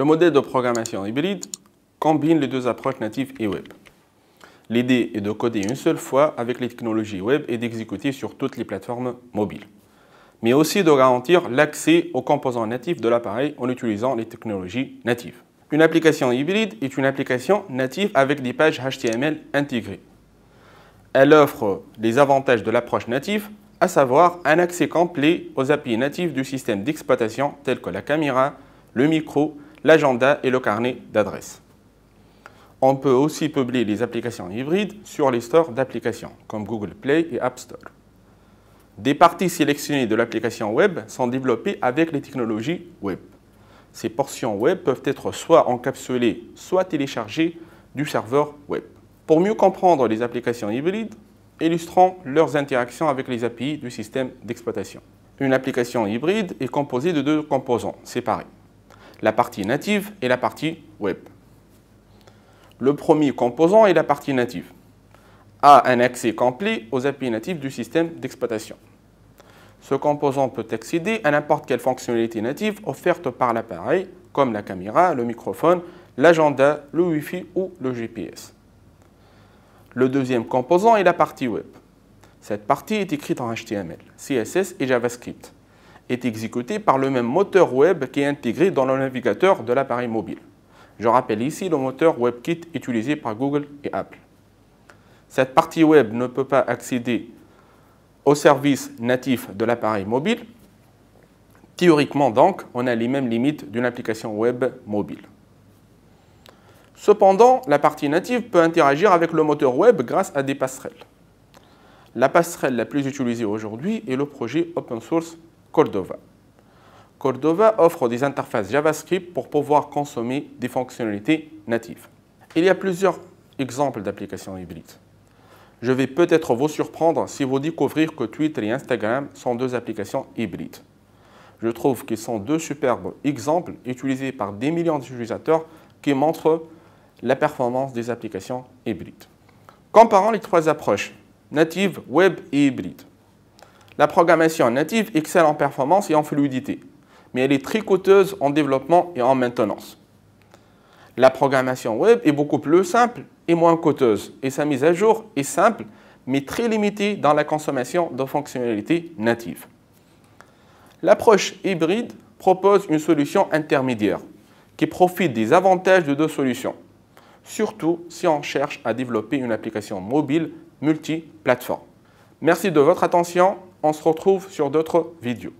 Le modèle de programmation hybride combine les deux approches natives et web. L'idée est de coder une seule fois avec les technologies web et d'exécuter sur toutes les plateformes mobiles, mais aussi de garantir l'accès aux composants natifs de l'appareil en utilisant les technologies natives. Une application hybride est une application native avec des pages HTML intégrées. Elle offre les avantages de l'approche native, à savoir un accès complet aux API natifs du système d'exploitation tels que la caméra, le micro, l'agenda et le carnet d'adresses. On peut aussi publier les applications hybrides sur les stores d'applications comme Google Play et App Store. Des parties sélectionnées de l'application web sont développées avec les technologies web. Ces portions web peuvent être soit encapsulées, soit téléchargées du serveur web. Pour mieux comprendre les applications hybrides, illustrons leurs interactions avec les API du système d'exploitation. Une application hybride est composée de deux composants séparés, la partie native et la partie web. Le premier composant est la partie native, a un accès complet aux API natives du système d'exploitation. Ce composant peut accéder à n'importe quelle fonctionnalité native offerte par l'appareil, comme la caméra, le microphone, l'agenda, le Wi-Fi ou le GPS. Le deuxième composant est la partie web. Cette partie est écrite en HTML, CSS et JavaScript, est exécutée par le même moteur web qui est intégré dans le navigateur de l'appareil mobile. Je rappelle ici le moteur WebKit utilisé par Google et Apple. Cette partie web ne peut pas accéder aux services natifs de l'appareil mobile. Théoriquement donc, on a les mêmes limites d'une application web mobile. Cependant, la partie native peut interagir avec le moteur web grâce à des passerelles. La passerelle la plus utilisée aujourd'hui est le projet open source Cordova. Cordova offre des interfaces JavaScript pour pouvoir consommer des fonctionnalités natives. Il y a plusieurs exemples d'applications hybrides. Je vais peut-être vous surprendre si vous découvrez que Twitter et Instagram sont deux applications hybrides. Je trouve qu'ils sont deux superbes exemples utilisés par des millions d'utilisateurs qui montrent la performance des applications hybrides. Comparons les trois approches, native, web et hybride. La programmation native excelle en performance et en fluidité, mais elle est très coûteuse en développement et en maintenance. La programmation web est beaucoup plus simple et moins coûteuse, et sa mise à jour est simple, mais très limitée dans la consommation de fonctionnalités natives. L'approche hybride propose une solution intermédiaire qui profite des avantages de deux solutions, surtout si on cherche à développer une application mobile multi-plateforme. Merci de votre attention, on se retrouve sur d'autres vidéos.